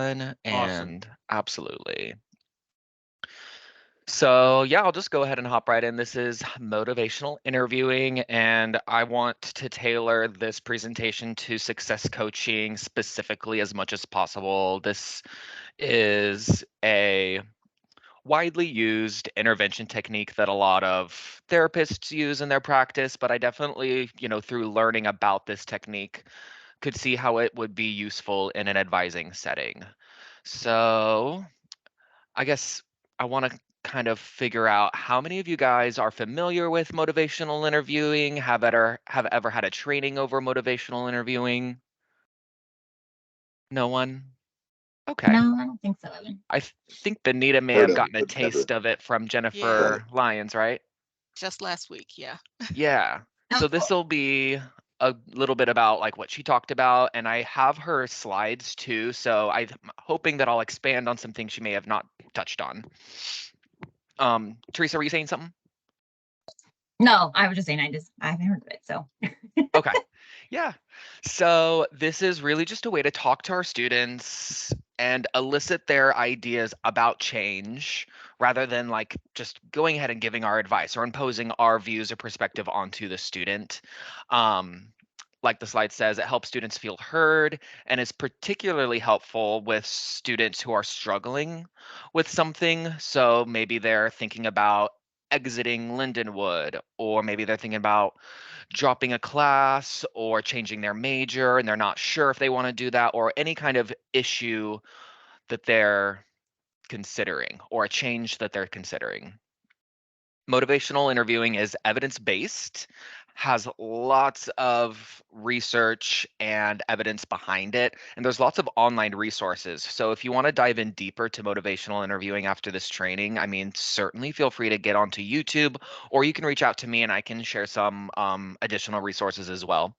everyone, Awesome. and absolutely. So, yeah, I'll just go ahead and hop right in. This is motivational interviewing, and I want to tailor this presentation to success coaching specifically as much as possible. This is a widely used intervention technique that a lot of therapists use in their practice, but I definitely, through learning about this technique, could see how it would be useful in an advising setting. So, I guess I want to kind of figure out how many of you guys are familiar with motivational interviewing, have ever had a training over motivational interviewing? No one? Okay. No, I don't think so, Evan. I think Benita may Heard have of it, gotten a but never taste of it from Yeah, done it. Jennifer Lyons, right? just last week. Yeah. Yeah. Oh, So cool. this will be a little bit about like what she talked about, and I have her slides too, so I'm hoping that I'll expand on some things she may have not touched on. Teresa, were you saying something? No, I was just saying I haven't heard of it. So Okay. Yeah. So this is really just a way to talk to our students and elicit their ideas about change rather than like just going ahead and giving our advice or imposing our views or perspective onto the student. Um, like the slide says, it helps students feel heard and is particularly helpful with students who are struggling with something. So maybe they're thinking about exiting Lindenwood, or maybe they're thinking about dropping a class or changing their major and they're not sure if they want to do that, or any kind of issue that they're considering or a change that they're considering. Motivational interviewing is evidence based, has lots of research and evidence behind it, and there's lots of online resources. So if you want to dive in deeper to motivational interviewing after this training, I mean, certainly feel free to get onto YouTube, or you can reach out to me and I can share some additional resources as well.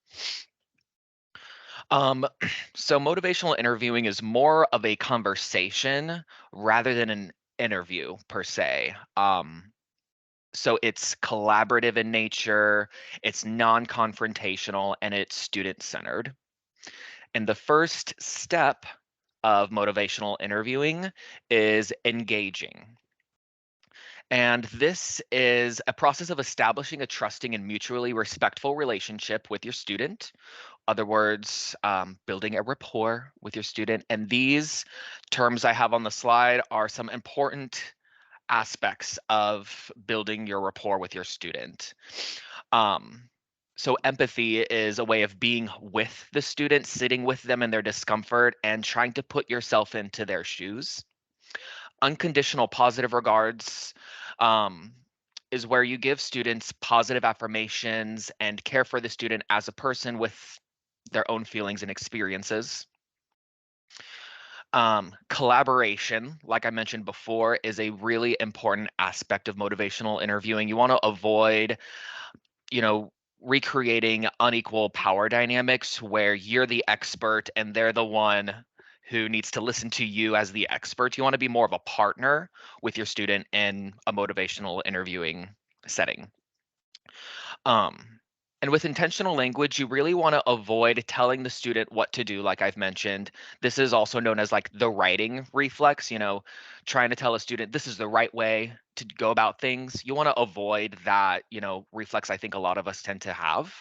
Um, so motivational interviewing is more of a conversation rather than an interview per se. So it's collaborative in nature, it's non-confrontational, and it's student-centered. And the first step of motivational interviewing is engaging. And this is a process of establishing a trusting and mutually respectful relationship with your student. Other words, building a rapport with your student. And these terms I have on the slide are some important aspects of building your rapport with your student. Um, so empathy is a way of being with the student, sitting with them in their discomfort and trying to put yourself into their shoes. Unconditional positive regards um, is where you give students positive affirmations and care for the student as a person with their own feelings and experiences. Collaboration, like I mentioned before, is a really important aspect of motivational interviewing. You want to avoid, you know, recreating unequal power dynamics where you're the expert and they're the one who needs to listen to you as the expert. You want to be more of a partner with your student in a motivational interviewing setting. Um, and with intentional language, you really want to avoid telling the student what to do, like I've mentioned. This is also known as like the writing reflex, trying to tell a student this is the right way to go about things. You want to avoid that, reflex I think a lot of us tend to have.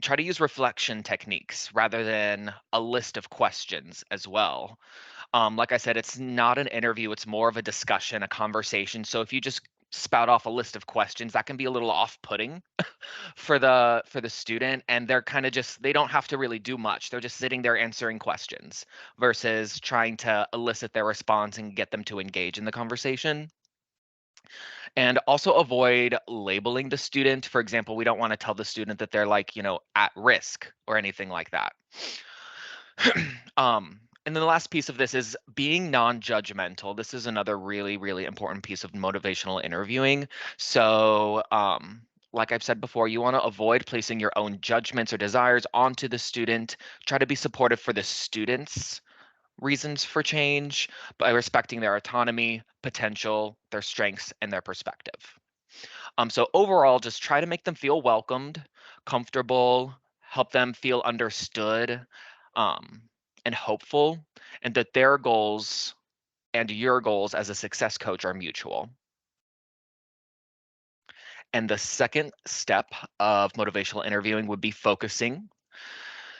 Try to use reflection techniques rather than a list of questions as well. Like I said, it's not an interview, it's more of a discussion, a conversation. So if you just spout off a list of questions, that can be a little off-putting for the student, and they're kind of just they don't have to really do much. They're just sitting there answering questions versus trying to elicit their response and get them to engage in the conversation. And also avoid labeling the student. For example, we don't want to tell the student that they're like, at risk or anything like that. And then the last piece of this is being non-judgmental. This is another really, really important piece of motivational interviewing. So, like I've said before, you want to avoid placing your own judgments or desires onto the student. Try to be supportive for the student's reasons for change by respecting their autonomy, potential, their strengths, and their perspective. So overall, just try to make them feel welcomed, comfortable, help them feel understood, um, and hopeful. and that their goals and your goals as a success coach are mutual. And the second step of motivational interviewing would be focusing.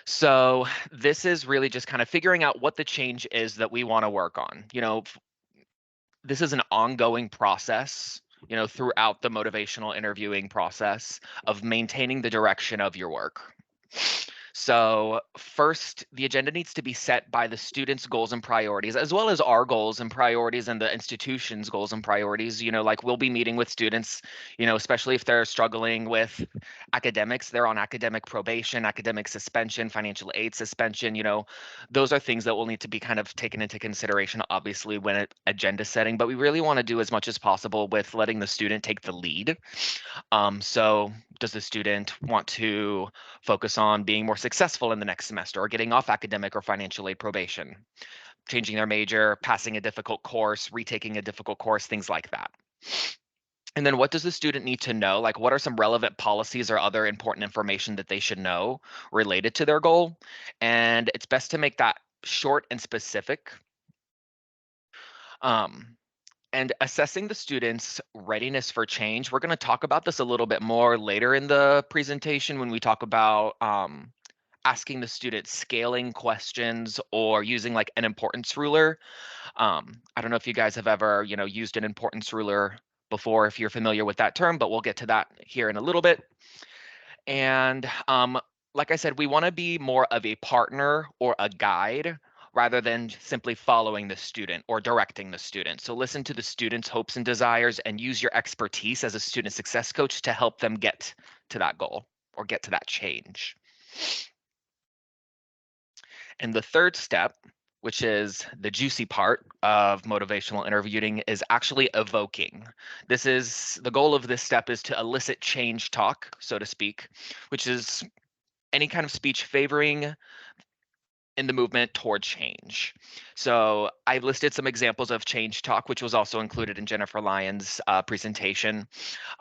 So this is really just kind of figuring out what the change is that we want to work on. This is an ongoing process, throughout the motivational interviewing process of maintaining the direction of your work. So first, the agenda needs to be set by the students' goals and priorities, as well as our goals and priorities and the institution's goals and priorities. Like we'll be meeting with students, especially if they're struggling with academics, they're on academic probation, academic suspension, financial aid suspension. Those are things that will need to be kind of taken into consideration, obviously, when agenda setting. But we really want to do as much as possible with letting the student take the lead. So does the student want to focus on being more successful in the next semester or getting off academic or financial aid probation, changing their major, passing a difficult course, retaking a difficult course, things like that? And then what does the student need to know? Like, what are some relevant policies or other important information that they should know related to their goal? And it's best to make that short and specific. And assessing the students' readiness for change, we're going to talk about this a little bit more later in the presentation when we talk about asking the student scaling questions or using like an importance ruler. I don't know if you guys have ever, used an importance ruler before, if you're familiar with that term, but we'll get to that here in a little bit. And like I said, we want to be more of a partner or a guide rather than simply following the student or directing the student. So listen to the student's hopes and desires and use your expertise as a student success coach to help them get to that goal or get to that change. And the third step, which is the juicy part of motivational interviewing, is actually evoking. The goal of this step is to elicit change talk, so to speak, which is any kind of speech favoring in the movement toward change. So I listed some examples of change talk, which was also included in Jennifer Lyon's presentation.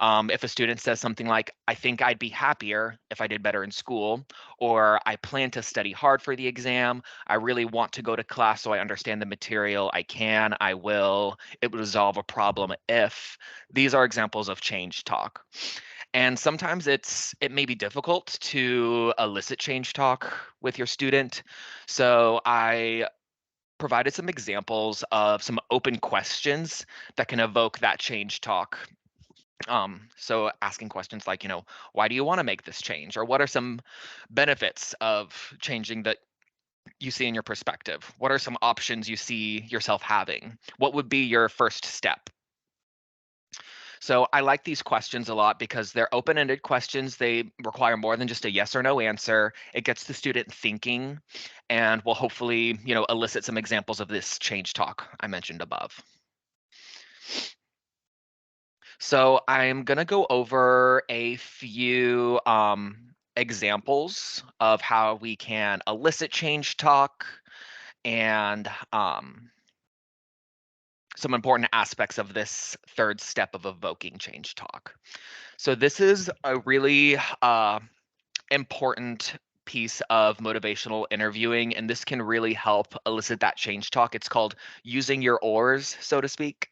If a student says something like, I think I'd be happier if I did better in school, or I plan to study hard for the exam, I really want to go to class so I understand the material, I will, it would resolve a problem if. These are examples of change talk. And sometimes it may be difficult to elicit change talk with your student. So I provided some examples of some open questions that can evoke that change talk. So asking questions like, why do you want to make this change? Or what are some benefits of changing that you see in your perspective? What are some options you see yourself having? What would be your first step? So I like these questions a lot because they're open-ended questions. They require more than just a yes or no answer. It gets the student thinking and will hopefully, elicit some examples of this change talk I mentioned above. So I'm going to go over a few examples of how we can elicit change talk and some important aspects of this third step of evoking change talk. So this is a really important piece of motivational interviewing, and this can really help elicit that change talk. It's called using your oars, so to speak.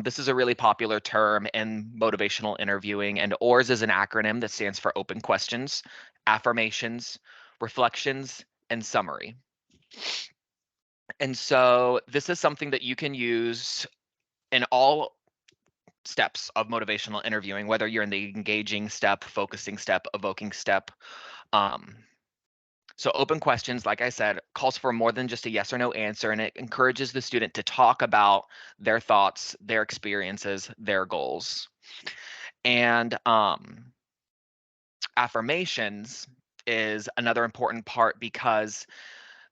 This is a really popular term in motivational interviewing, and oars is an acronym that stands for open questions, affirmations, reflections, and summary. And so this is something that you can use in all steps of motivational interviewing, whether you're in the engaging step, focusing step, evoking step. So open questions, like I said, calls for more than just a yes or no answer, and it encourages the student to talk about their thoughts, their experiences, their goals. And affirmations is another important part because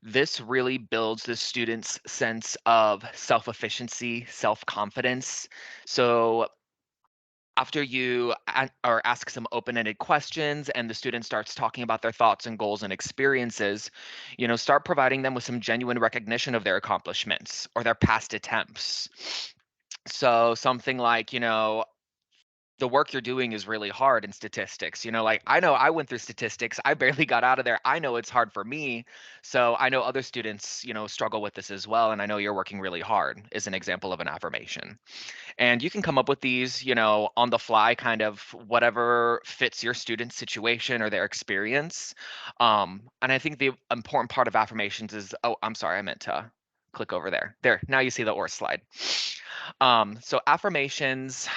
this really builds the student's sense of self-efficiency, self-confidence. So after you ask some open-ended questions and the student starts talking about their thoughts and goals and experiences, start providing them with some genuine recognition of their accomplishments or their past attempts. So something like, the work you're doing is really hard in statistics. Like I know I went through statistics. I barely got out of there. I know it's hard for me. So I know other students, struggle with this as well. And I know you're working really hard is an example of an affirmation. And you can come up with these, on the fly, kind of whatever fits your student's situation or their experience. And I think the important part of affirmations is, oh, I'm sorry, I meant to click over there. There, now you see the or slide. So affirmations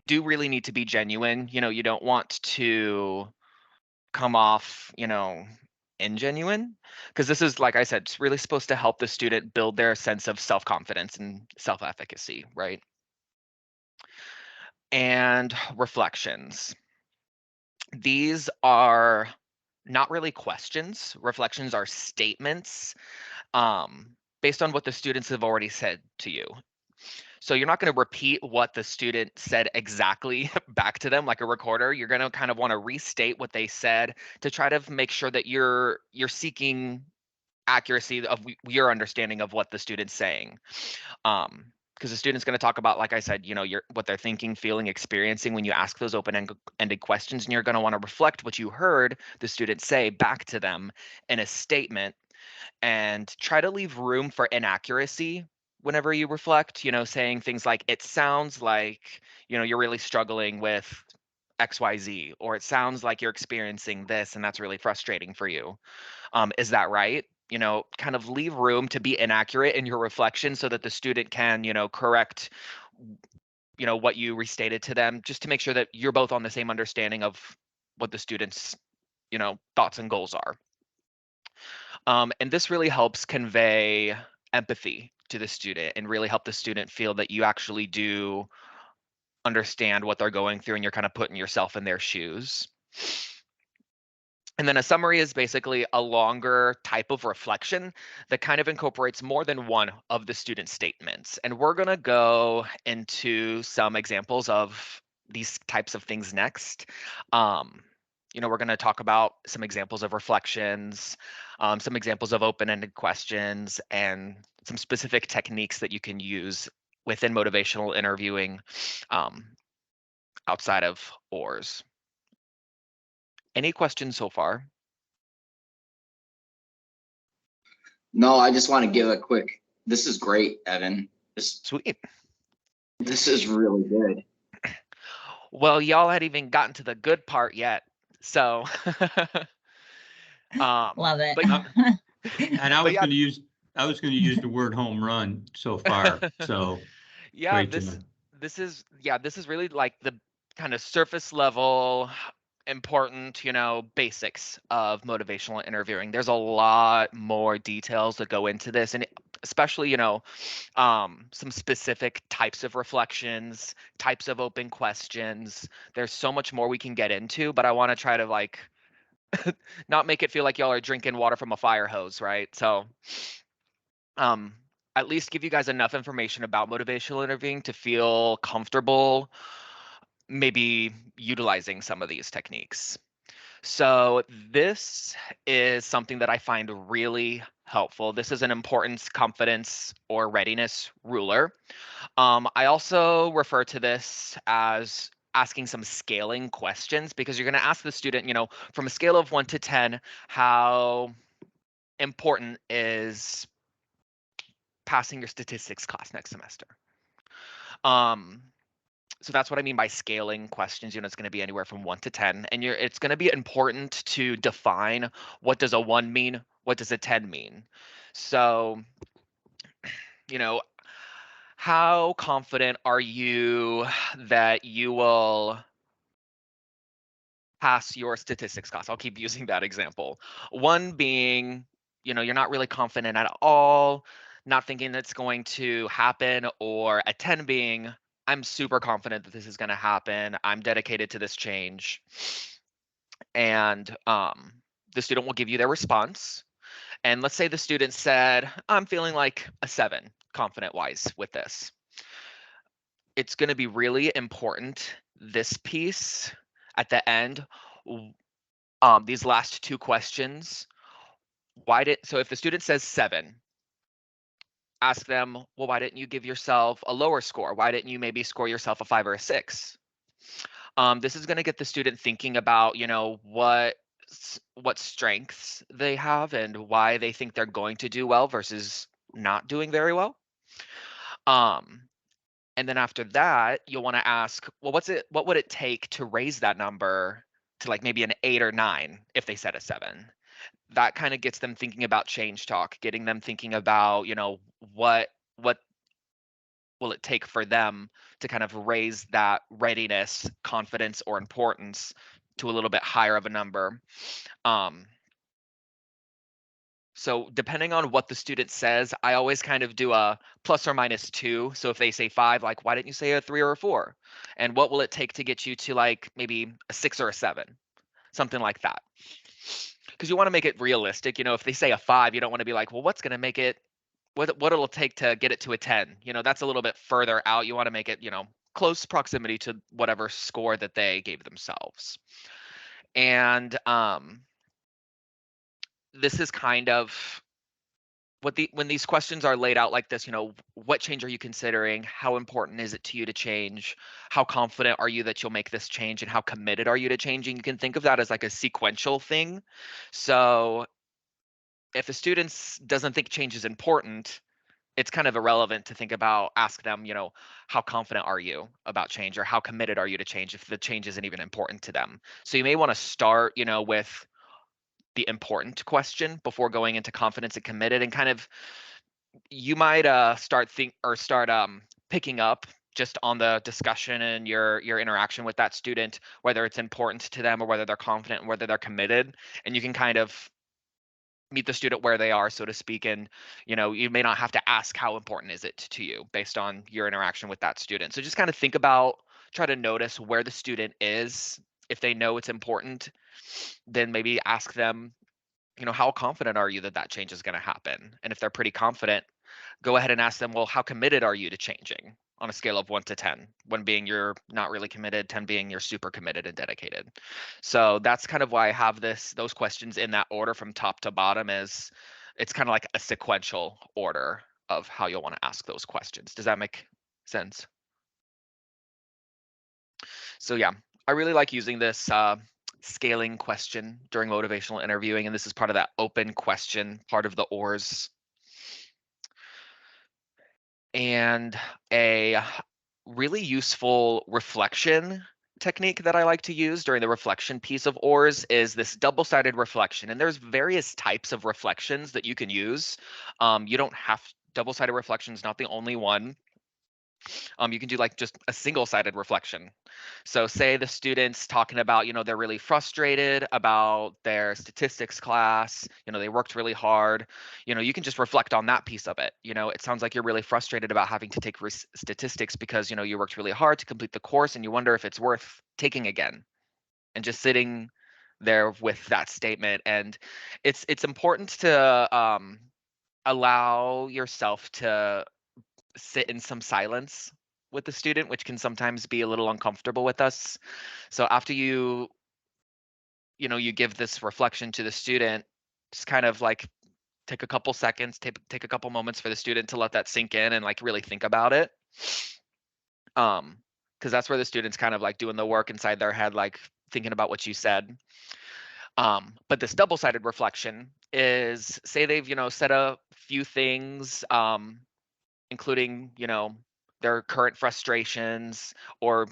do really need to be genuine. You don't want to come off, ingenuine, because this is, like I said, it's really supposed to help the student build their sense of self-confidence and self-efficacy, right? And reflections. These are not really questions. Reflections are statements based on what the students have already said to you. So you're not going to repeat what the student said exactly back to them like a recorder. You're going to kind of want to restate what they said to try to make sure that you're seeking accuracy of your understanding of what the student's saying. Because the student's going to talk about, like I said, what they're thinking, feeling, experiencing when you ask those open-ended questions, and you're going to want to reflect what you heard the student say back to them in a statement, and try to leave room for inaccuracy whenever you reflect, saying things like, it sounds like, you're really struggling with XYZ, or it sounds like you're experiencing this and that's really frustrating for you. Is that right? Kind of leave room to be inaccurate in your reflection so that the student can, correct, what you restated to them, just to make sure that you're both on the same understanding of what the student's, thoughts and goals are. And this really helps convey empathy to the student and really help the student feel that you actually do understand what they're going through and you're kind of putting yourself in their shoes. And then a summary is basically a longer type of reflection that kind of incorporates more than one of the student statements. And we're going to go into some examples of these types of things next. We're going to talk about some examples of reflections, some examples of open-ended questions, and some specific techniques that you can use within motivational interviewing outside of ORS. Any questions so far? No, I just want to give a quick, this is great, Evan. Sweet. This is really good. Well, y'all had even gotten to the good part yet. So Love it. but And I but was yeah, going to use the word home run so far. So yeah, great to know. this is really like the kind of surface level important, basics of motivational interviewing. There's a lot more details that go into this, and especially, some specific types of reflections, types of open questions. There's so much more we can get into, but I want to try to like not make it feel like y'all are drinking water from a fire hose, right? So, um, at least give you guys enough information about motivational interviewing to feel comfortable maybe utilizing some of these techniques. So this is something that I find really helpful. This is an importance, confidence, or readiness ruler. I also refer to this as asking some scaling questions, because you're going to ask the student, from a scale of 1 to 10, how important is passing your statistics class next semester? So that's what I mean by scaling questions. It's going to be anywhere from 1 to 10, and it's going to be important to define, what does a 1 mean? What does a 10 mean? So, you know, how confident are you that you will pass your statistics class? I'll keep using that example. 1 being, you're not really confident at all, not thinking that's going to happen, or a 10 being, I'm super confident that this is going to happen. I'm dedicated to this change. And the student will give you their response. And let's say the student said, I'm feeling like a 7 confident wise with this. It's going to be really important, this piece at the end, these last 2 questions. So if the student says 7, ask them, well, why didn't you give yourself a lower score? Why didn't you maybe score yourself a 5 or a 6? This is going to get the student thinking about, what strengths they have and why they think they're going to do well versus not doing very well. Um, and then after that, you'll want to ask, well, what would it take to raise that number to like maybe an 8 or 9 if they set a 7? That kind of gets them thinking about change talk, getting them thinking about, what will it take for them to kind of raise that readiness, confidence, or importance to a little bit higher of a number. So depending on what the student says, I always kind of do a plus or minus 2. So if they say 5, like, why didn't you say a 3 or a 4? And what will it take to get you to like maybe a 6 or a 7? Something like that. Because you want to make it realistic. If they say a 5, you don't want to be like, well, what's going to make it, what it'll take to get it to a 10? That's a little bit further out. You want to make it, close proximity to whatever score that they gave themselves. And this is kind of when these questions are laid out like this, what change are you considering? How important is it to you to change? How confident are you that you'll make this change? And how committed are you to changing? You can think of that as like a sequential thing. So if a student doesn't think change is important, it's kind of irrelevant to think about, ask them, how confident are you about change, or how committed are you to change if the change isn't even important to them? So you may want to start, with the important question before going into confidence and committed, and kind of you might start picking up just on the discussion and your interaction with that student, whether it's important to them or whether they're confident and whether they're committed, and you can kind of meet the student where they are, so to speak. And you may not have to ask how important is it to you based on your interaction with that student. So just kind of think about, try to notice where the student is. If they know it's important, then maybe ask them, how confident are you that that change is going to happen? And if they're pretty confident, go ahead and ask them, well, how committed are you to changing on a scale of 1 to 10? 1 being you're not really committed, 10 being you're super committed and dedicated. So that's kind of why I have those questions in that order from top to bottom, is it's kind of like a sequential order of how you'll want to ask those questions. Does that make sense? So yeah, I really like using this scaling question during motivational interviewing, and this is part of that open question, part of the ORS. And a really useful reflection technique that I like to use during the reflection piece of ORS is this double-sided reflection. And there's various types of reflections that you can use. You don't have double-sided reflection is not the only one. You can do like just a single-sided reflection. So say the student's talking about, they're really frustrated about their statistics class, they worked really hard, you can just reflect on that piece of it. It sounds like you're really frustrated about having to take statistics because, you worked really hard to complete the course and you wonder if it's worth taking again, and just sitting there with that statement. And it's important to allow yourself to sit in some silence with the student, which can sometimes be a little uncomfortable with us. So after you give this reflection to the student, just kind of like take a couple seconds, take a couple moments for the student to let that sink in and like really think about it. Because that's where the student's kind of like doing the work inside their head, like thinking about what you said. But this double-sided reflection is, say they've, said a few things, including, their current frustrations, or,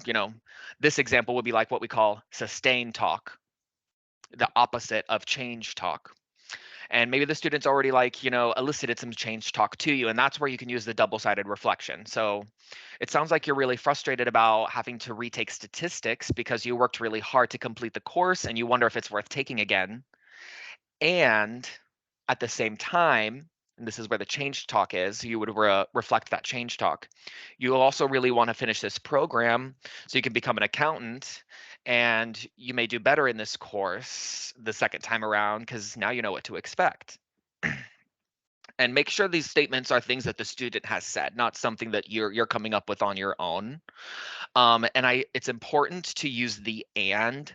this example would be like what we call sustain talk, the opposite of change talk. And maybe the student's already like, elicited some change talk to you, and that's where you can use the double-sided reflection. So it sounds like you're really frustrated about having to retake statistics because you worked really hard to complete the course and you wonder if it's worth taking again. And at the same time, and this is where the change talk is, you would reflect that change talk. You also really want to finish this program so you can become an accountant, and you may do better in this course the second time around because now you know what to expect. And make sure these statements are things that the student has said, not something that you're coming up with on your own. And it's important to use the "and"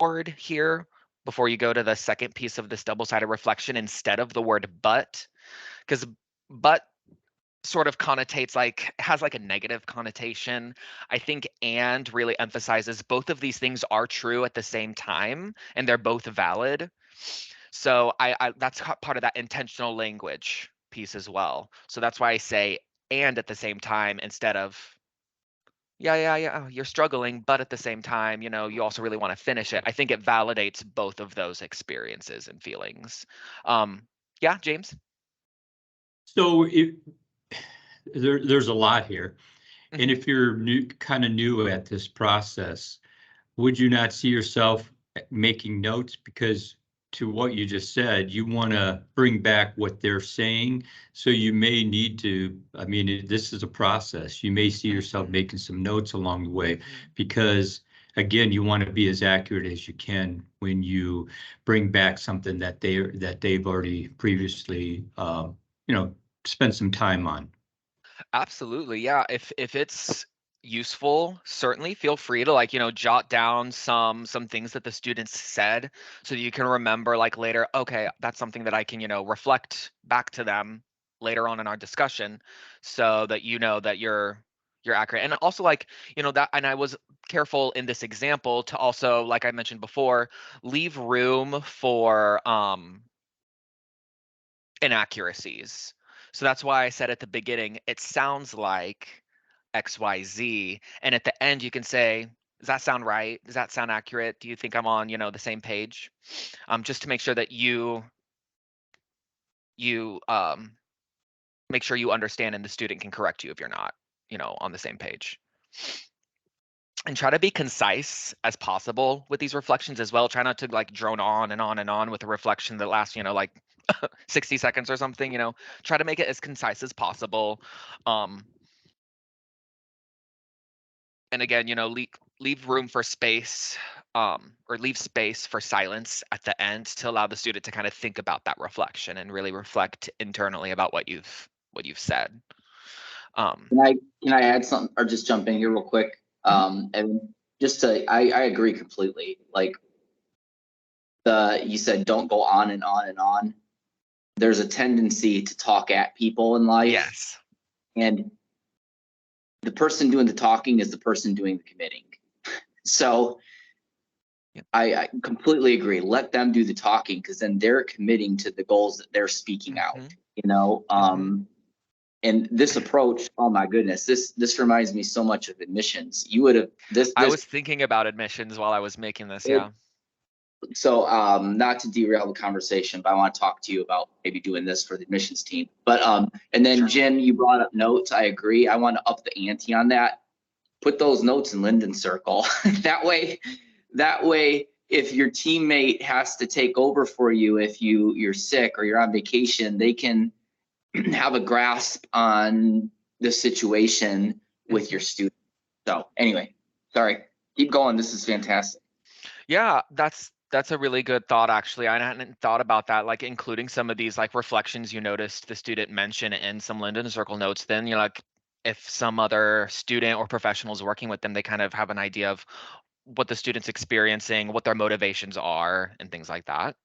word here before you go to the second piece of this double-sided reflection instead of the word "but," because "but" sort of connotates like has like a negative connotation. I think and really emphasizes both of these things are true at the same time and they're both valid. So I that's part of that intentional language piece as well. So that's why I say and at the same time instead of yeah, you're struggling, but at the same time, you also really want to finish it. I think it validates both of those experiences and feelings. Yeah, James. So there's a lot here. And Mhm. if you're kind of new at this process, would you not see yourself making notes? Because to what you just said, you want to bring back what they're saying. So you may need to, I mean, this is a process. You may see yourself Mhm. making some notes along the way Mhm. because, again, you want to be as accurate as you can when you bring back something that they've already previously, spent some time on. Absolutely. Yeah. If it's useful, certainly feel free to like, jot down some things that the students said so that you can remember like later, okay, that's something that I can, reflect back to them later on in our discussion so that you know that you're accurate. And also like, that and I was careful in this example to also, like I mentioned before, leave room for inaccuracies. So that's why I said at the beginning, it sounds like XYZ. And at the end, you can say, does that sound right? Does that sound accurate? Do you think I'm on, the same page? Just to make sure that you make sure you understand and the student can correct you if you're not, on the same page. And try to be concise as possible with these reflections as well. Try not to like drone on and on and on with a reflection that lasts, like 60 seconds or something, try to make it as concise as possible. Um, and again, leave room for space, or leave space for silence at the end to allow the student to kind of think about that reflection and really reflect internally about what you've said. Can I add something or just jump in here real quick? And just I agree completely. Like you said, don't go on and on and on. There's a tendency to talk at people in life, Yes. and the person doing the talking is the person doing the committing. So Yep. I completely agree. Let them do the talking because then they're committing to the goals that they're speaking out. Mhm. You know, Mhm. and this approach, oh my goodness, this reminds me so much of admissions. You would have I this was thinking about admissions while I was making this. it, Yeah. so not to derail the conversation, but I want to talk to you about maybe doing this for the admissions team. But and then Sure. Jim, you brought up notes. I agree. I want to up the ante on that. Put those notes in Linden Circle. that way, if your teammate has to take over for you, if you're sick or you're on vacation, they can have a grasp on the situation with your Mhm. student. So anyway, sorry, keep going. This is fantastic. Yeah, that's a really good thought actually. I hadn't thought about that, like including some of these like reflections you noticed the student mention in some Linden Circle notes. Then, like if some other student or professional is working with them, they kind of have an idea of what the student's experiencing, what their motivations are, and things like that.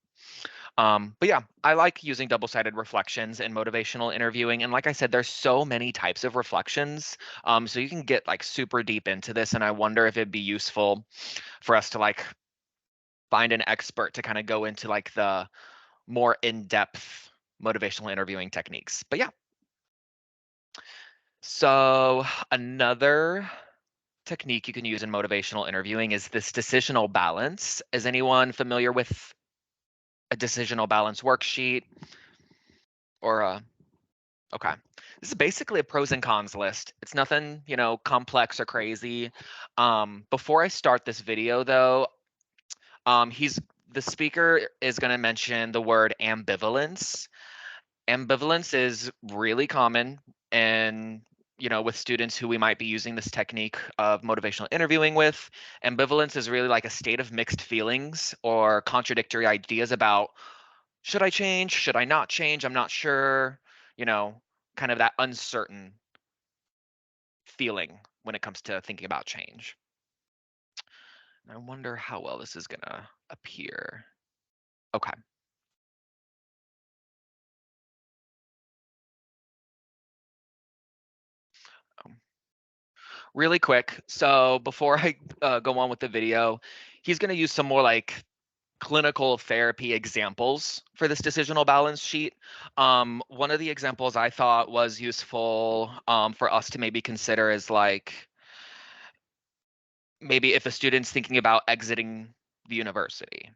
But yeah, I like using double-sided reflections in motivational interviewing. And like I said, there's so many types of reflections. So you can get like super deep into this. And I wonder if it'd be useful for us to like find an expert to kind of go into like the more in-depth motivational interviewing techniques. But yeah. So another technique you can use in motivational interviewing is this decisional balance. Is anyone familiar with a decisional balance worksheet or a okay. This is basically a pros and cons list. It's nothing, complex or crazy. Before I start this video though, he's the speaker is going to mention the word ambivalence. Ambivalence is really common and with students who we might be using this technique of motivational interviewing with. Ambivalence is really like a state of mixed feelings or contradictory ideas about should I change, should I not change, I'm not sure, you know kind of that uncertain feeling when it comes to thinking about change. I wonder how well this is gonna appear. Okay. really quick. So before I go on with the video, he's going to use some more like clinical therapy examples for this decisional balance sheet. One of the examples I thought was useful for us to maybe consider is like maybe if a student's thinking about exiting the university.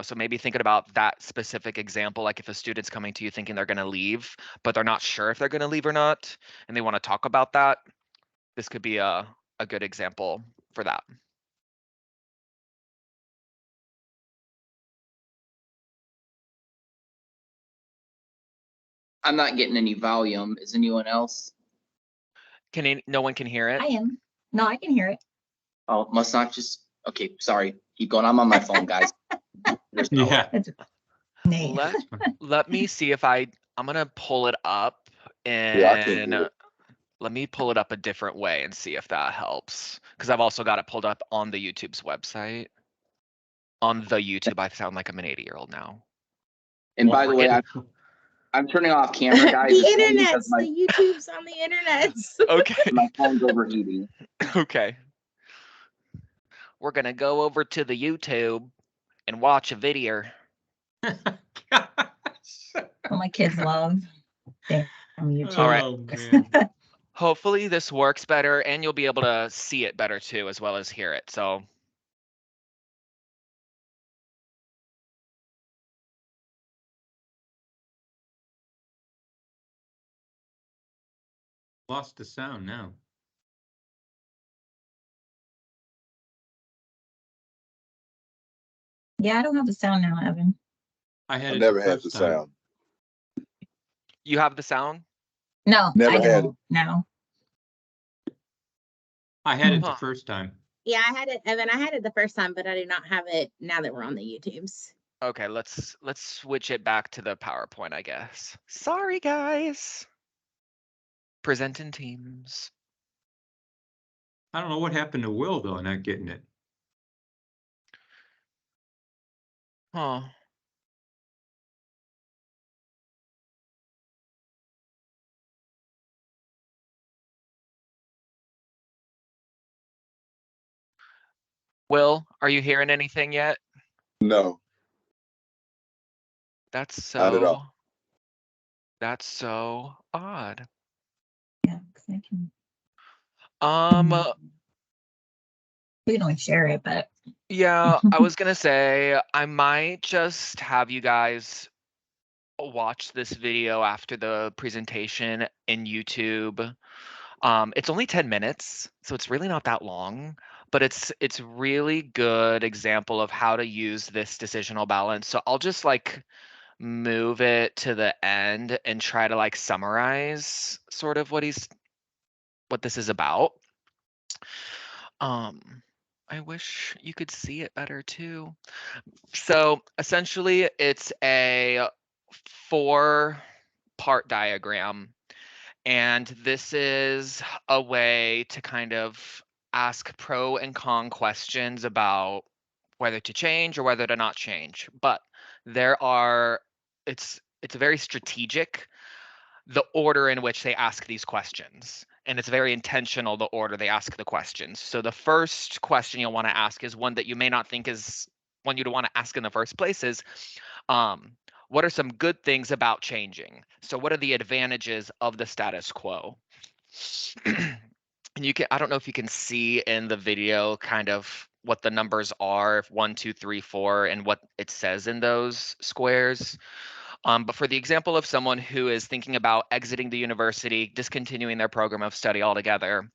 So maybe thinking about that specific example, like if a student's coming to you thinking they're going to leave, but they're not sure if they're going to leave or not, and they want to talk about that, this could be a good example for that. I'm not getting any volume. Is anyone else? No one can hear it? I am. No, I can hear it. Oh, must not just. Okay, sorry. Keep going. I'm on my phone, guys. There's no. Yeah. That's Nate. Let me see if I'm gonna pull it up Yeah, I can and hear it. let me pull it up a different way and see if that helps. Because I've also got it pulled up on the YouTube's website. On the YouTube, I sound like I'm an 80-year-old now. And by the way, I'm turning off camera, guys. The It's only because internet's the YouTube's on the internet. Okay. my phone's overheating. Okay. We're gonna go over to the YouTube and watch a video. All my kids love. Damn YouTube. All right. Oh, man. Hopefully this works better and you'll be able to see it better too, as well as hear it. So Lost the sound now. Yeah, I don't have the sound now, Evan. I had I it never the had the first time. sound. you have the sound? No, Never I had don't now. I had it the Huh. first time. Yeah, I had it, Evan. I had it the first time, but I do not have it now that we're on the YouTubes. Okay, let's switch it back to the PowerPoint, I guess. Sorry, guys. Present in Teams. I don't know what happened to Will though, not getting it. Huh. Will, are you hearing anything yet? No, That's not at all. so odd. Yeah, 'cause I can. We can only share it, but Yeah, I was gonna say I might just have you guys watch this video after the presentation in YouTube. It's only 10 minutes, so it's really not that long, but it's really good example of how to use this decisional balance. So I'll just like move it to the end and try to like summarize sort of what this is about. I wish you could see it better too. So essentially it's a 4-part diagram. And this is a way to kind of ask pro and con questions about whether to change or whether to not change. But it's very strategic, the order in which they ask these questions. And it's very intentional, the order they ask the questions. So the first question you'll want to ask is one that you may not think is one you'd want to ask in the first place is, what are some good things about changing? So what are the advantages of the status quo? And I don't know if you can see in the video kind of what the numbers are, 1, 2, 3, 4, and what it says in those squares. But for the example of someone who is thinking about exiting the university, discontinuing their program of study altogether,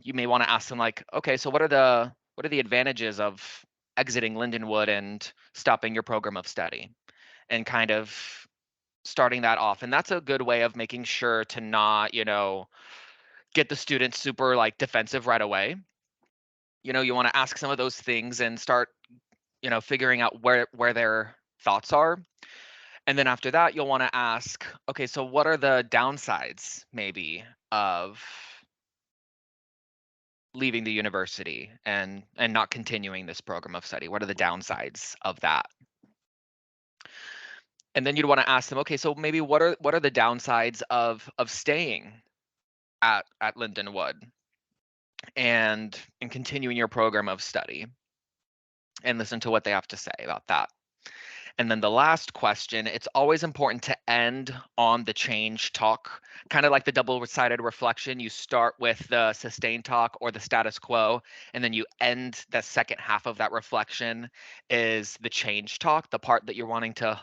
you may want to ask them like, okay, so what are the advantages of exiting Lindenwood and stopping your program of study? And kind of starting that off. And that's a good way of making sure to not, get the students super like defensive right away. You want to ask some of those things and start, figuring out where their thoughts are. And then after that, you'll want to ask, okay, so what are the downsides maybe of leaving the university and not continuing this program of study? What are the downsides of that? And then you'd want to ask them, okay, so maybe what are the downsides of staying at Lindenwood and continuing your program of study, and listen to what they have to say about that. And then the last question, it's always important to end on the change talk, kind of like the double-sided reflection. You start with the sustained talk or the status quo, and then you end the second half of that reflection is the change talk, the part that you're wanting to,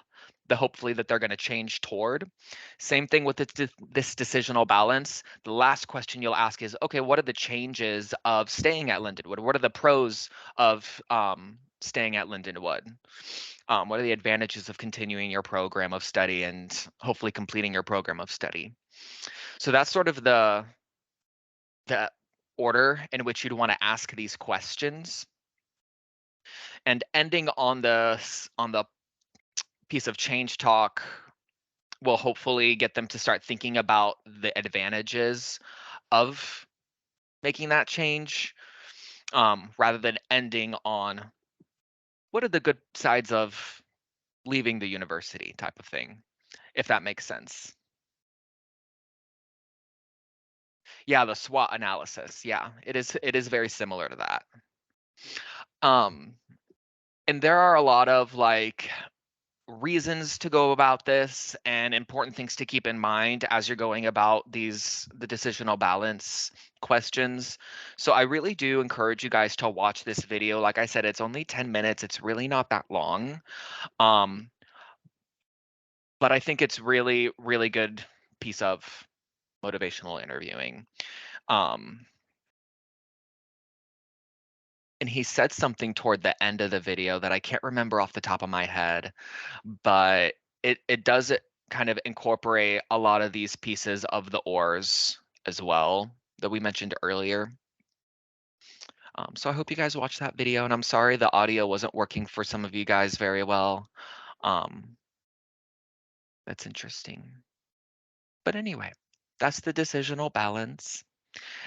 the hopefully that they're going to change toward. Same thing with this decisional balance. The last question you'll ask is, okay, what are the changes of staying at Lindenwood? What are the pros of staying at Lindenwood? What are the advantages of continuing your program of study and hopefully completing your program of study? So that's sort of the order in which you'd want to ask these questions. And ending on the piece of change talk will hopefully get them to start thinking about the advantages of making that change, rather than ending on what are the good sides of leaving the university type of thing, if that makes sense. Yeah, the SWOT analysis. Yeah, it is very similar to that. And there are a lot of like reasons to go about this and important things to keep in mind as you're going about the decisional balance questions. So I really do encourage you guys to watch this video. Like I said, it's only 10 minutes. It's really not that long. But I think it's really, really good piece of motivational interviewing. And he said something toward the end of the video that I can't remember off the top of my head, but it does kind of incorporate a lot of these pieces of the ORs as well that we mentioned earlier. So I hope you guys watch that video, and I'm sorry the audio wasn't working for some of you guys very well. That's interesting. But anyway, that's the decisional balance.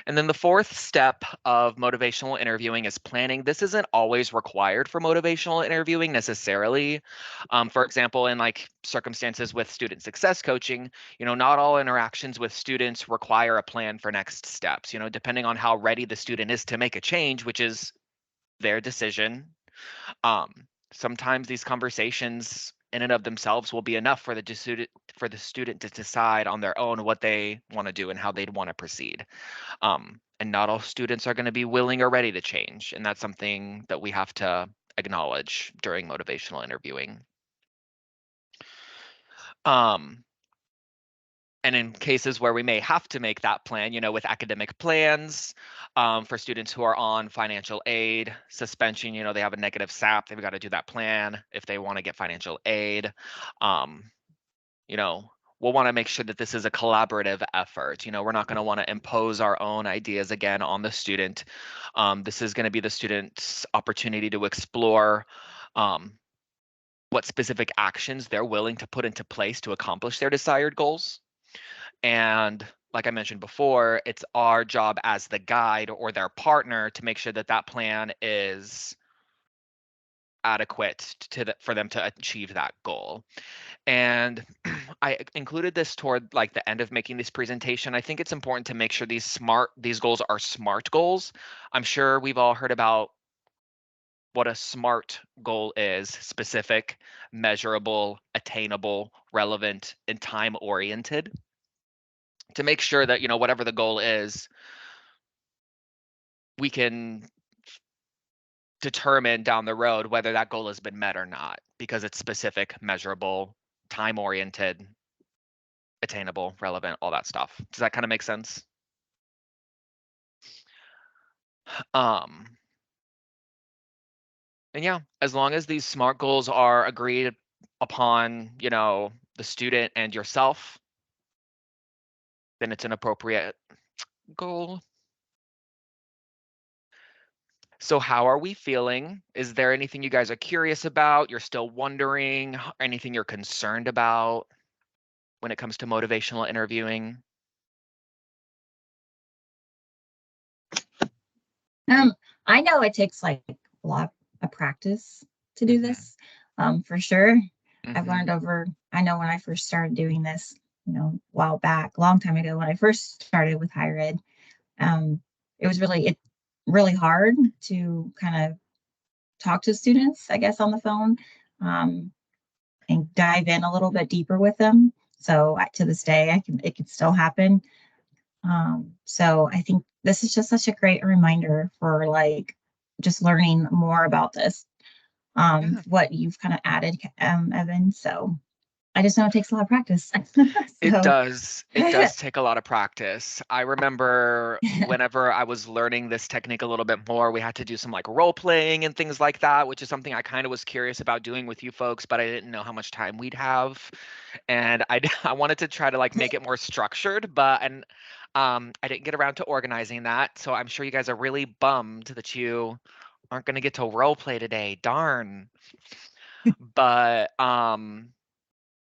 And then the fourth step of motivational interviewing is planning. This isn't always required for motivational interviewing necessarily. For example, in like circumstances with student success coaching, not all interactions with students require a plan for next steps, depending on how ready the student is to make a change, which is their decision. Sometimes these conversations in and of themselves will be enough for the student to decide on their own what they want to do and how they'd want to proceed. And not all students are going to be willing or ready to change. And that's something that we have to acknowledge during motivational interviewing. And in cases where we may have to make that plan, with academic plans, for students who are on financial aid, suspension, they have a negative SAP, they've got to do that plan if they want to get financial aid. We'll want to make sure that this is a collaborative effort. We're not going to want to impose our own ideas again on the student. This is going to be the student's opportunity to explore what specific actions they're willing to put into place to accomplish their desired goals. And like I mentioned before, it's our job as the guide or their partner to make sure that that plan is adequate for them to achieve that goal. And I included this toward like the end of making this presentation. I think it's important to make sure these goals are SMART goals. I'm sure we've all heard about what a SMART goal is: specific, measurable, attainable, relevant, and time-oriented. To make sure that, whatever the goal is, we can determine down the road whether that goal has been met or not, because it's specific, measurable, time-oriented, attainable, relevant, all that stuff. Does that kind of make sense? And yeah, as long as these SMART goals are agreed upon, the student and yourself, then it's an appropriate goal. So how are we feeling? Is there anything you guys are curious about? You're still wondering? Anything you're concerned about when it comes to motivational interviewing? I know it takes like a lot of practice to do this, for sure. I've learned I know when I first started doing this a while back, long time ago when I first started with higher ed. It was really hard to kind of talk to students, I guess, on the phone, and dive in a little bit deeper with them. So to this day, it can still happen. So I think this is just such a great reminder for like just learning more about this, Yeah. what you've kind of added, Evan. So I just know it takes a lot of practice. It So does. It does take a lot of practice. I remember whenever I was learning this technique a little bit more, we had to do some like role playing and things like that, which is something I kind of was curious about doing with you folks, but I didn't know how much time we'd have. And I wanted to try to like make it more structured, I didn't get around to organizing that. So I'm sure you guys are really bummed that you aren't going to get to role play today. Darn. But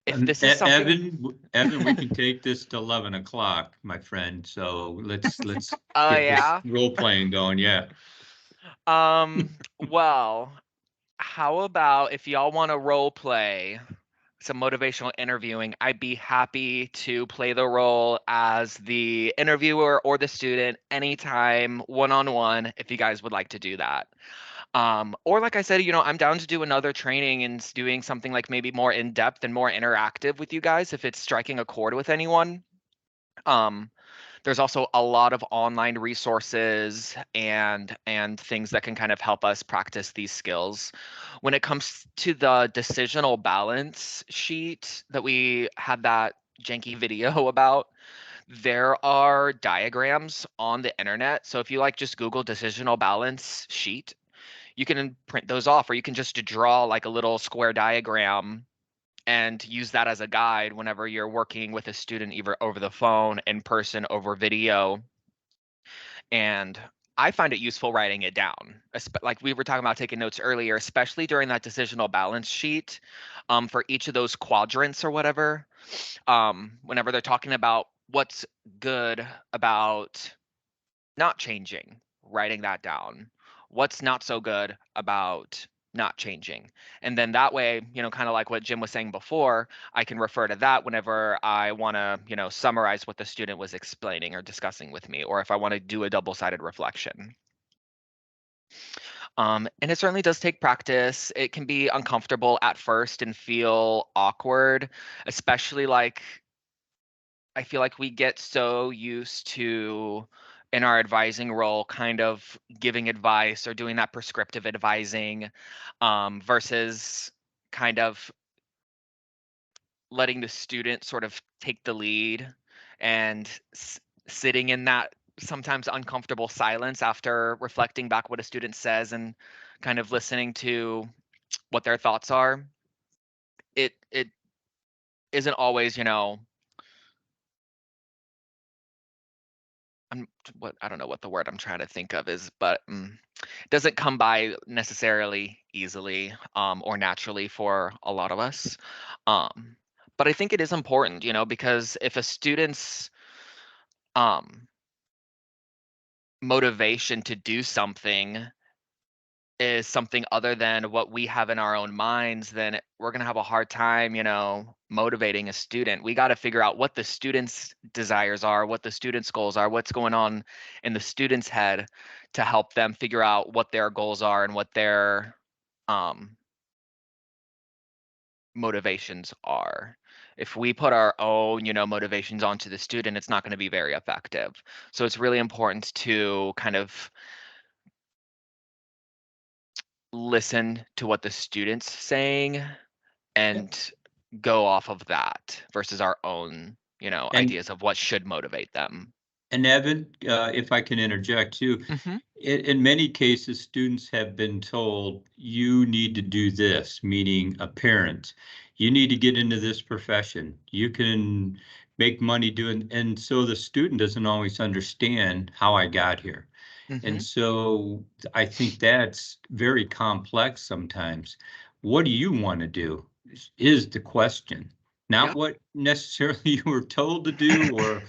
if this is something, Evan, we can take this to 11 o'clock, my friend. So let's oh get this yeah. role playing going. Yeah. Well, how about if y'all want to role play some motivational interviewing, I'd be happy to play the role as the interviewer or the student anytime, one-on-one, if you guys would like to do that. Or like I said, I'm down to do another training and doing something like maybe more in-depth and more interactive with you guys if it's striking a chord with anyone. Um, there's also a lot of online resources and things that can kind of help us practice these skills. When it comes to the decisional balance sheet that we had that janky video about, there are diagrams on the internet. So if you like just Google decisional balance sheet, you can print those off, or you can just draw like a little square diagram and use that as a guide whenever you're working with a student, either over the phone, in person, over video. And I find it useful writing it down. Like we were talking about taking notes earlier, especially during that decisional balance sheet, for each of those quadrants or whatever. Whenever they're talking about what's good about not changing, writing that down. What's not so good about not changing? And then that way, kind of like what Jim was saying before, I can refer to that whenever I want to, summarize what the student was explaining or discussing with me, or if I want to do a double-sided reflection. And it certainly does take practice. It can be uncomfortable at first and feel awkward, especially like I feel like we get so used to, in our advising role, kind of giving advice or doing that prescriptive advising, versus kind of letting the student sort of take the lead and sitting in that sometimes uncomfortable silence after reflecting back what a student says and kind of listening to what their thoughts are. It isn't always, I don't know what the word I'm trying to think of is, but it doesn't come by necessarily easily, or naturally for a lot of us. But I think it is important, because if a student's um, motivation to do something is something other than what we have in our own minds, then we're going to have a hard time, motivating a student. We got to figure out what the student's desires are, what the student's goals are, what's going on in the student's head to help them figure out what their goals are and what their motivations are. If we put our own, motivations onto the student, it's not going to be very effective. So it's really important to kind of listen to what the student's saying and go off of that versus our own, And ideas of what should motivate them. And Evan, if I can interject too, Mm-hmm. in many cases, students have been told, you need to do this, meaning a parent. You need to get into this profession. You can make money doing, and so the student doesn't always understand how I got here. Mm-hmm. And so I think that's very complex sometimes. What do you want to do is the question, not Yep. what necessarily you were told to do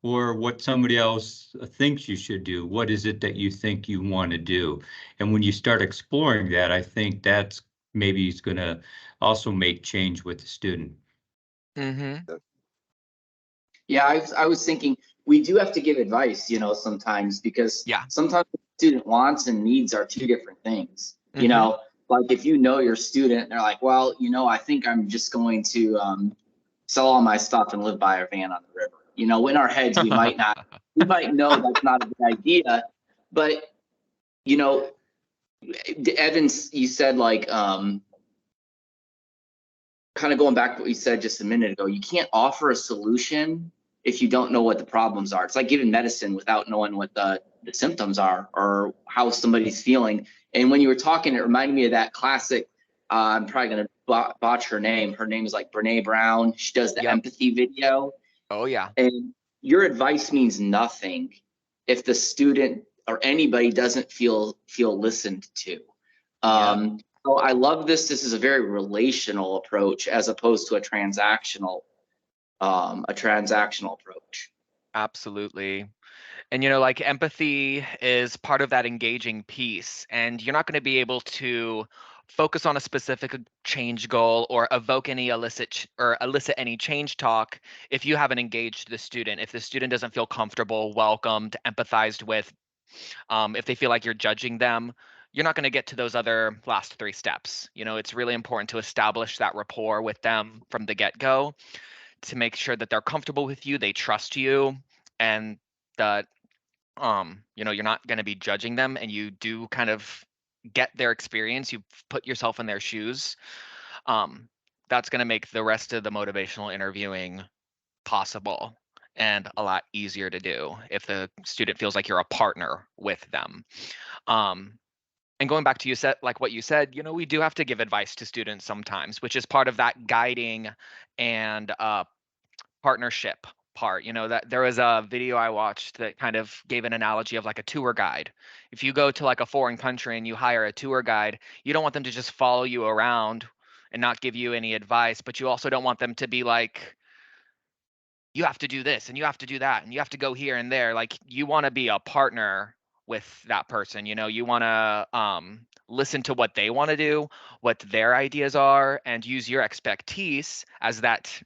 or what somebody else thinks you should do. What is it that you think you want to do? And when you start exploring that, I think that's maybe it's going to also make change with the student. Mm-hmm. Yeah, I was thinking we do have to give advice, sometimes, because Yeah. sometimes student wants and needs are two different things. Mhm. Like if your student, they're like, well, I think I'm just going to sell all my stuff and live by a van on the river. In our heads, we might know that's not a good idea, but Evans, you said like kind of going back to what you said just a minute ago, you can't offer a solution if you don't know what the problems are. It's like giving medicine without knowing what the symptoms are or how somebody's feeling. And when you were talking, it reminded me of that classic, I'm probably going to botch her name. Her name is like Brene Brown. She does the Yep. empathy video. Oh yeah. And your advice means nothing if the student or anybody doesn't feel listened to. So I love this. This is a very relational approach as opposed to a transactional approach. Absolutely. And like empathy is part of that engaging piece, and you're not going to be able to focus on a specific change goal or evoke any elicit any change talk if you haven't engaged the student. If the student doesn't feel comfortable, welcomed, empathized with, if they feel like you're judging them, you're not going to get to those other last three steps. It's really important to establish that rapport with them from the get-go to make sure that they're comfortable with you, they trust you, and that you're not going to be judging them, and you do kind of get their experience, you put yourself in their shoes. That's going to make the rest of the motivational interviewing possible and a lot easier to do if the student feels like you're a partner with them. And going back to what you said, we do have to give advice to students sometimes, which is part of that guiding and partnership part. That there was a video I watched that kind of gave an analogy of like a tour guide. If you go to like a foreign country and you hire a tour guide, you don't want them to just follow you around and not give you any advice, but you also don't want them to be like, you have to do this and you have to do that and you have to go here and there. Like, you want to be a partner with that person. You want to listen to what they want to do, what their ideas are, and use your expertise as that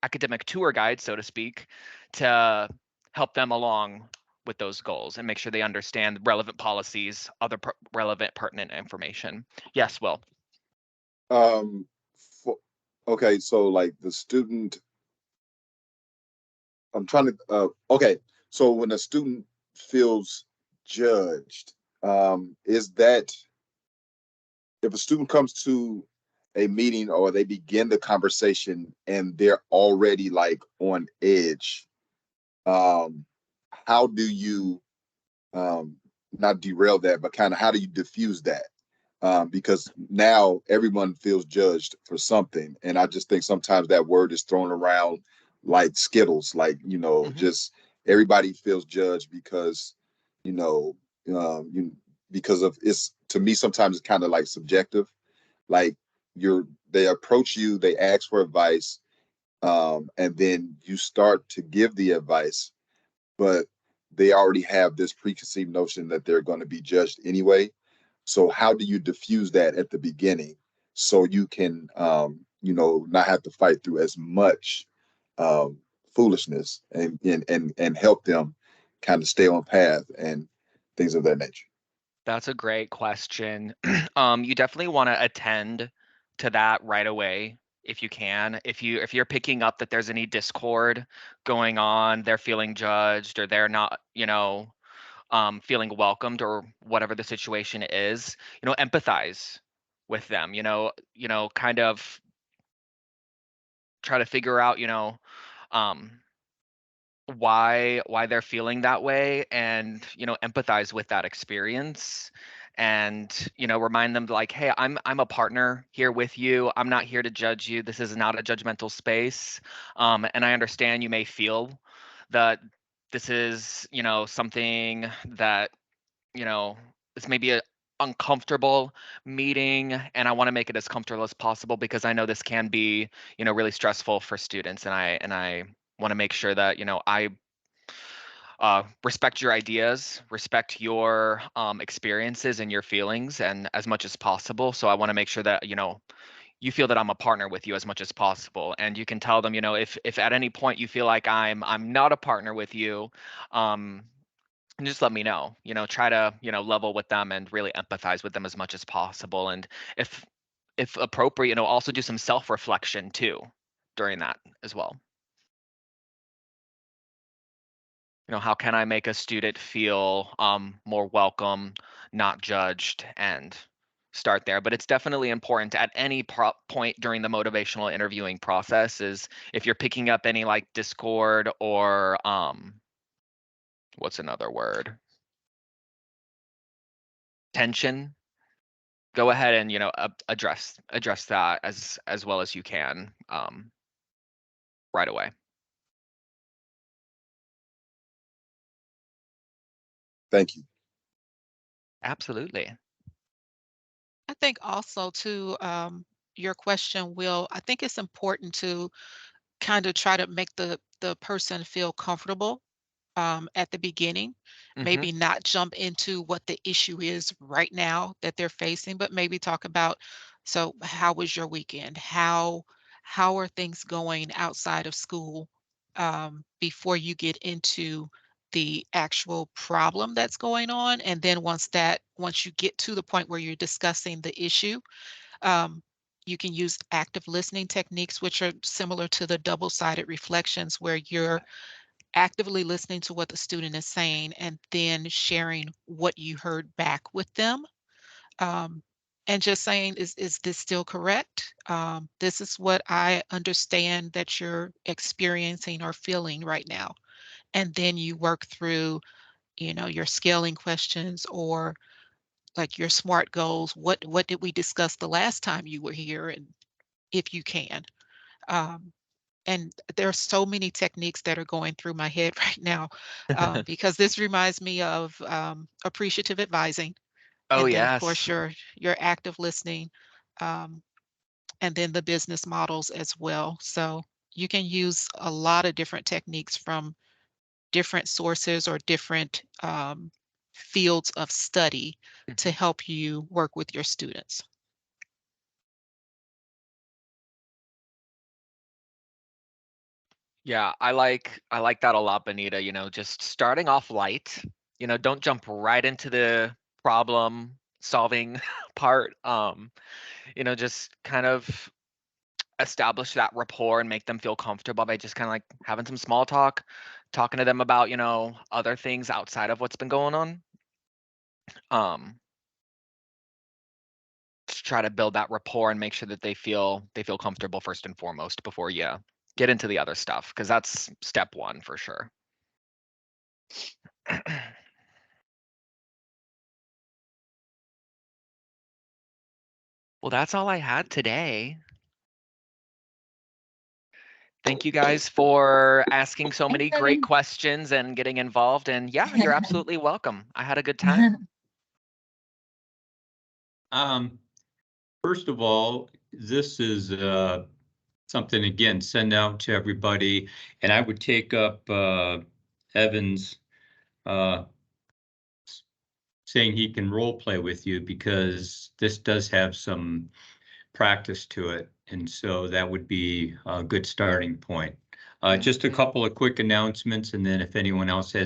academic tour guide, so to speak, to help them along with those goals and make sure they understand relevant policies, other relevant pertinent information. Yes, Will. Um, for, okay, so like the student, I'm trying to, okay, so when a student feels judged, is that if a student comes to a meeting or they begin the conversation and they're already like on edge, um, how do you not derail that, but kind of how do you diffuse that? Because now everyone feels judged for something. And I just think sometimes that word is thrown around like Skittles, like, just everybody feels judged because, you know, because of it's to me, sometimes it's kind of like subjective. Like they approach you, they ask for advice, and then you start to give the advice, but they already have this preconceived notion that they're going to be judged anyway. So how do you diffuse that at the beginning so you can, not have to fight through as much foolishness and help them kind of stay on path and things of that nature? That's a great question. You definitely want to attend to that right away if you can. If you're picking up that there's any discord going on, they're feeling judged or they're not, feeling welcomed or whatever the situation is, empathize with them. Kind of try to figure out, um, why they're feeling that way, and empathize with that experience, and remind them like, hey, I'm a partner here with you. I'm not here to judge you. This is not a judgmental space, and I understand you may feel that this is something that this may be a uncomfortable meeting, and I want to make it as comfortable as possible because I know this can be really stressful for students, and I want to make sure that I respect your ideas, respect your experiences and your feelings, and as much as possible. So I want to make sure that you feel that I'm a partner with you as much as possible. And you can tell them, if at any point you feel like I'm not a partner with you, and just let me know. Try to, level with them and really empathize with them as much as possible. And if appropriate, also do some self-reflection too during that as well. How can I make a student feel more welcome, not judged, and start there. But it's definitely important at any point during the motivational interviewing process is if you're picking up any like discord or what's another word? Tension. Go ahead and address that as well as you can right away. Thank you. Absolutely. I think also to your question, Will, I think it's important to kind of try to make the person feel comfortable at the beginning. Hmm. Maybe not jump into what the issue is right now that they're facing, but maybe talk about, so how was your weekend? How are things going outside of school before you get into the actual problem that's going on? And then once you get to the point where you're discussing the issue, um, you can use active listening techniques, which are similar to the double-sided reflections, where you're actively listening to what the student is saying and then sharing what you heard back with them. Um, and just saying, is this still correct? This is what I understand that you're experiencing or feeling right now. And then you work through, your scaling questions or like your SMART goals. What did we discuss the last time you were here? And if you can. Um, and there are so many techniques that are going through my head right now, because this reminds me of appreciative advising, Oh, and then of course yes. your active listening, um, and then the business models as well. So you can use a lot of different techniques from different sources or different fields of study to Mhm. help you work with your students. Yeah, I like that a lot, Benita. Just starting off light. Don't jump right into the problem solving part. Just kind of establish that rapport and make them feel comfortable by just kind of like having some small talk, talking to them about, other things outside of what's been going on. Um, just try to build that rapport and make sure that they feel comfortable first and foremost before you get into the other stuff, because that's step one for sure. Well, that's all I had today. Thank you guys for asking so Thanks, many great Evan. questions and getting involved. And yeah, you're absolutely welcome. I had a good time. Um, First of all, this is something, again, send out to everybody. And I would take up Evan's uh, saying he can role play with you, because this does have some practice to it. And so that would be a good starting point. Just a couple of quick announcements, and then if anyone else has